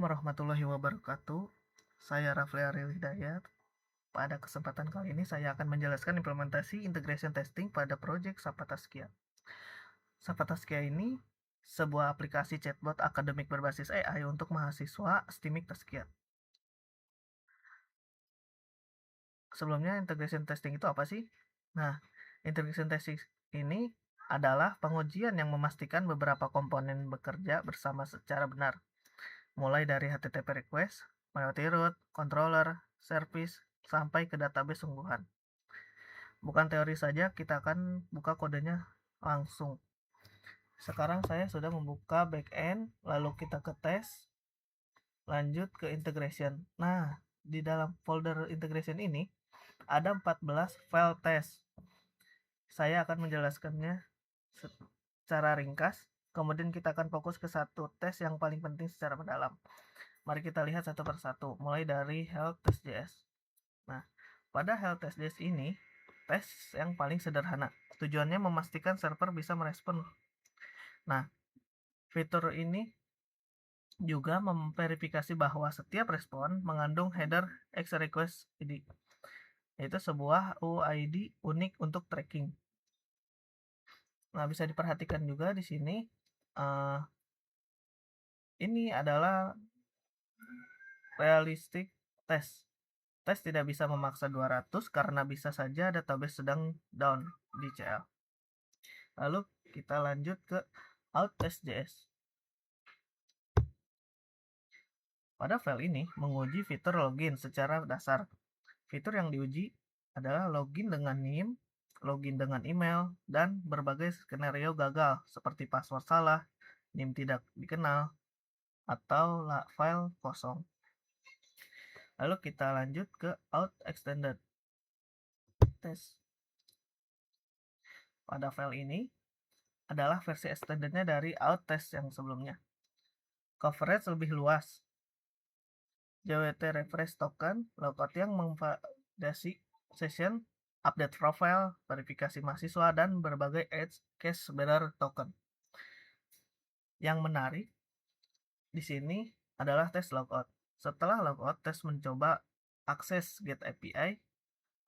Warahmatullahi wabarakatuh. Saya Rafli Ariel Hidayat. Pada kesempatan kali ini saya akan menjelaskan implementasi integration testing pada proyek Sapataskia. Sapataskia ini sebuah aplikasi chatbot akademik berbasis AI untuk mahasiswa STIMIK Taskia. Sebelumnya integration testing itu apa sih? Nah, integration testing ini adalah pengujian yang memastikan beberapa komponen bekerja bersama secara benar, mulai dari HTTP request, melewati root, controller, service, sampai ke database sungguhan. Bukan teori saja, kita akan buka kodenya langsung. Sekarang saya sudah membuka backend, lalu kita ke tes, lanjut ke integration. Nah, di dalam folder integration ini ada 14 file test. Saya akan menjelaskannya secara ringkas, kemudian kita akan fokus ke satu tes yang paling penting secara mendalam. Mari kita lihat satu persatu, mulai dari help.test.js. Nah, pada help.test.js ini, tes yang paling sederhana. Tujuannya memastikan server bisa merespon. Nah, fitur ini juga memverifikasi bahwa setiap respon mengandung header XRequest ID, yaitu sebuah UID unik untuk tracking. Nah, bisa diperhatikan juga di sini, ini adalah realistic test. Tes tidak bisa memaksa 200 karena bisa saja database sedang down di CL. Lalu kita lanjut ke out.test.js. Pada file ini menguji fitur login secara dasar. Fitur yang diuji adalah login dengan NIM, login dengan email, dan berbagai skenario gagal seperti password salah, NIM tidak dikenal, atau file kosong. Lalu kita lanjut ke out extended test. Pada file ini adalah versi extendednya dari out test yang sebelumnya. Coverage lebih luas. JWT refresh token, logout yang memvalidasi session, update profile, verifikasi mahasiswa, dan berbagai edge case bearer token. Yang menarik di sini adalah tes logout. Setelah logout, tes mencoba akses get API,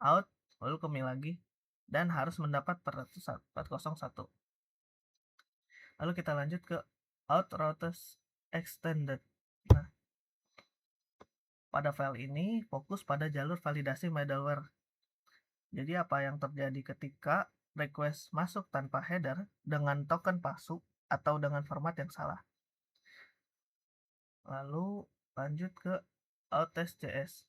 out, lalu kembali lagi, dan harus mendapat 401. Lalu kita lanjut ke out routes extended. Nah, pada file ini fokus pada jalur validasi middleware. Jadi apa yang terjadi ketika request masuk tanpa header dengan token palsu atau dengan format yang salah. Lalu lanjut ke out.test.js.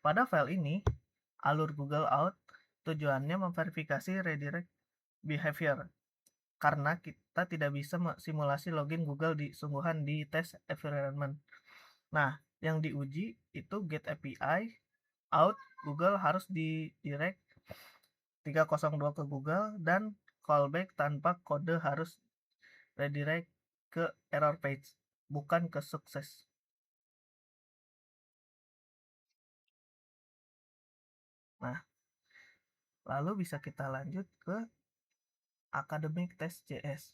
Pada file ini, alur Google Out tujuannya memverifikasi redirect behavior karena kita tidak bisa simulasi login Google di sungguhan di test environment. Nah, yang diuji itu get API, out, Google harus di direct 302 ke Google, dan callback tanpa kode harus redirect ke error page, bukan ke sukses. Nah, lalu bisa kita lanjut ke academic test.js.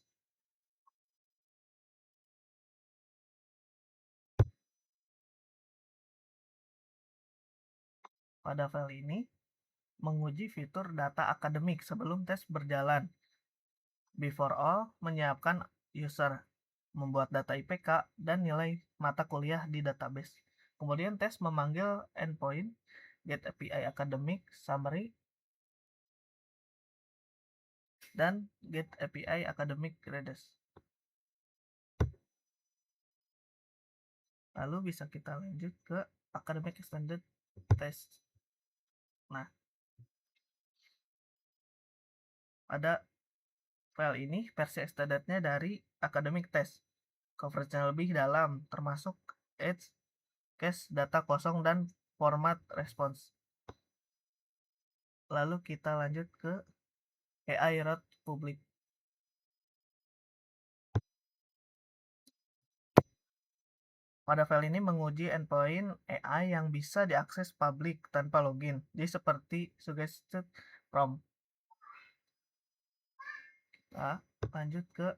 Pada file ini, menguji fitur data akademik sebelum tes berjalan. Before all, menyiapkan user, membuat data IPK, dan nilai mata kuliah di database. Kemudian tes memanggil endpoint, get API academic, summary, dan get API academic grades. Lalu bisa kita lanjut ke academic extended test. Nah, pada file ini versi extendednya dari academic test. Coverage-nya lebih dalam, termasuk edge case data kosong dan format response. Lalu kita lanjut ke AI route public. Pada file ini menguji endpoint AI yang bisa diakses publik tanpa login, jadi seperti suggested prompt. Nah, lanjut ke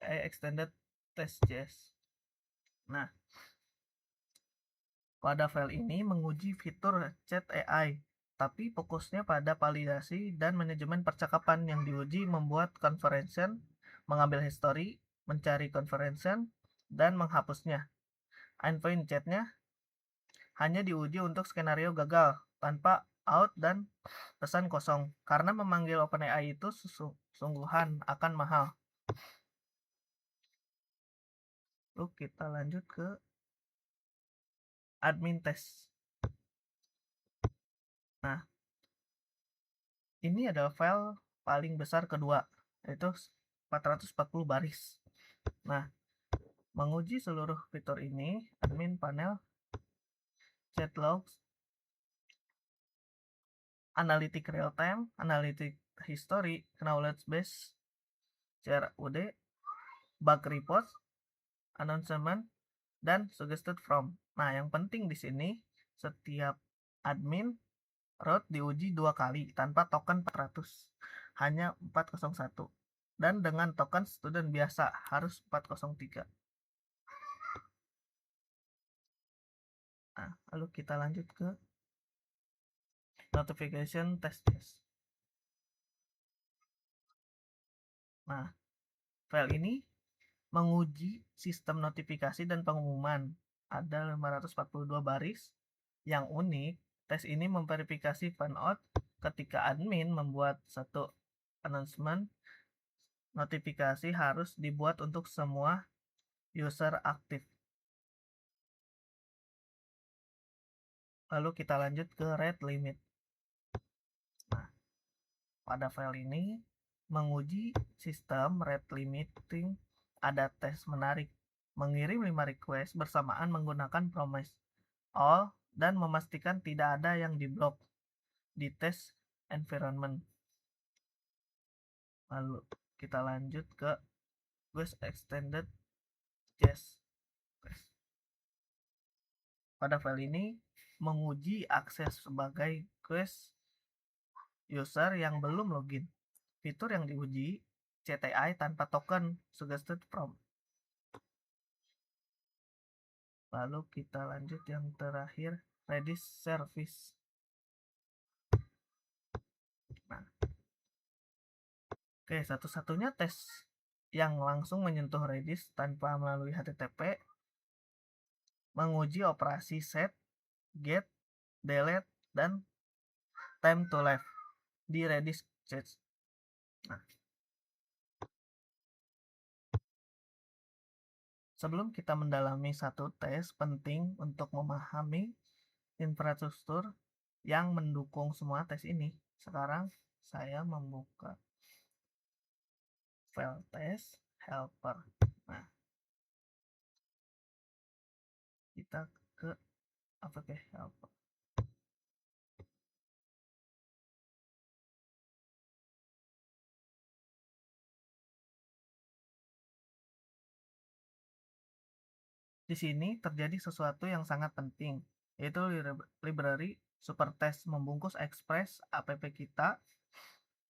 extended test.js. Nah, pada file ini menguji fitur chat AI, tapi fokusnya pada validasi dan manajemen percakapan. Yang diuji membuat conversation, mengambil history, mencari conversation, dan menghapusnya. Endpoint chatnya hanya diuji untuk skenario gagal, tanpa out dan pesan kosong, karena memanggil OpenAI itu sungguhan akan mahal. Lalu kita lanjut ke admin test. Nah, ini adalah file paling besar kedua, yaitu 440 baris. Nah, menguji seluruh fitur ini, admin panel, chat logs, analytic real time, analytic history, knowledge base, CRUD, bug report, announcement, dan suggested from. Nah, yang penting di sini, setiap admin root diuji 2 kali tanpa token 400, hanya 401. Dan dengan token student biasa harus 403. Nah, lalu kita lanjut ke notification test case. Nah, file ini menguji sistem notifikasi dan pengumuman. Ada 542 baris. Yang unik, tes ini memverifikasi fanout ketika admin membuat satu announcement. Notifikasi harus dibuat untuk semua user aktif. Lalu kita lanjut ke rate limit. Nah, pada file ini menguji sistem rate limiting. Ada tes menarik, mengirim 5 request bersamaan menggunakan promise all dan memastikan tidak ada yang diblok di test environment. Lalu kita lanjut ke quest extended JS. Pada file ini menguji akses sebagai quest user yang belum login. Fitur yang diuji CTI tanpa token suggested from. Lalu kita lanjut yang terakhir, Redis service. Nah, oke, satu-satunya tes yang langsung menyentuh Redis tanpa melalui HTTP menguji operasi set, get, delete, dan time to left di Redis chat. Nah, sebelum kita mendalami satu tes, penting untuk memahami infrastruktur yang mendukung semua tes ini. Sekarang saya membuka file test helper. Nah, kita ke apk helper. Di sini terjadi sesuatu yang sangat penting, yaitu library supertest membungkus express app kita.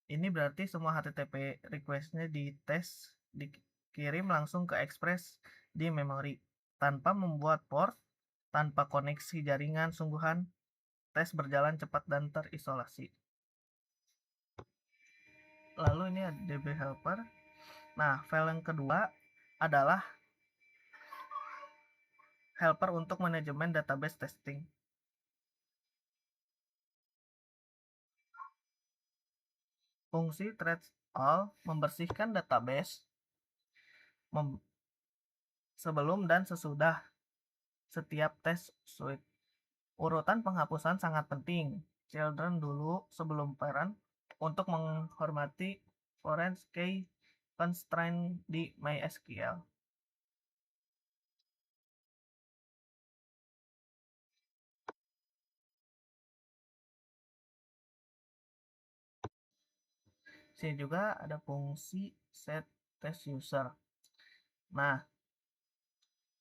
Ini berarti semua HTTP requestnya di tes dikirim langsung ke express di memori tanpa membuat port, tanpa koneksi jaringan sungguhan. Tes berjalan cepat dan terisolasi. Lalu ini ada db helper. Nah, file yang kedua adalah helper untuk manajemen database testing. Fungsi threads all membersihkan database sebelum dan sesudah setiap tes suite. Urutan penghapusan sangat penting. Children dulu sebelum parent untuk menghormati foreign key constraint di MySQL. Sini juga ada fungsi set test user. Nah,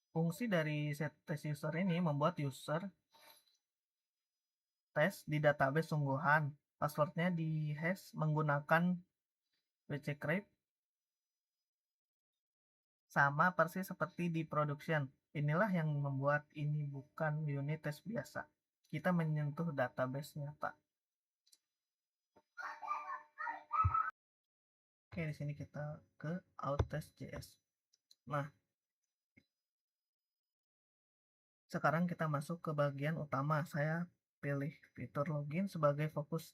fungsi dari set test user ini membuat user tes di database sungguhan. Passwordnya di hash menggunakan wcrypt. Sama persis seperti di production. Inilah yang membuat ini bukan unit test biasa. Kita menyentuh database nyata. Oke, di sini kita ke outtest.js. Nah, sekarang kita masuk ke bagian utama. Saya pilih fitur login sebagai fokus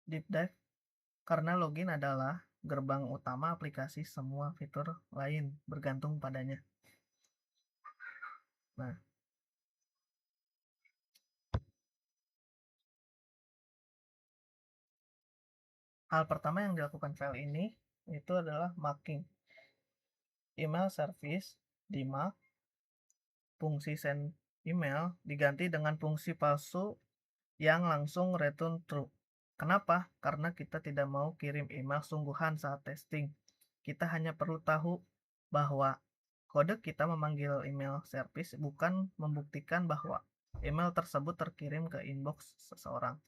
deep dive karena login adalah gerbang utama aplikasi, semua fitur lain bergantung padanya. Nah, hal pertama yang dilakukan file ini itu adalah marking email service di mark, fungsi send email diganti dengan fungsi palsu yang langsung return true. Kenapa? Karena kita tidak mau kirim email sungguhan saat testing. Kita hanya perlu tahu bahwa kode kita memanggil email service bukan membuktikan bahwa email tersebut terkirim ke inbox seseorang.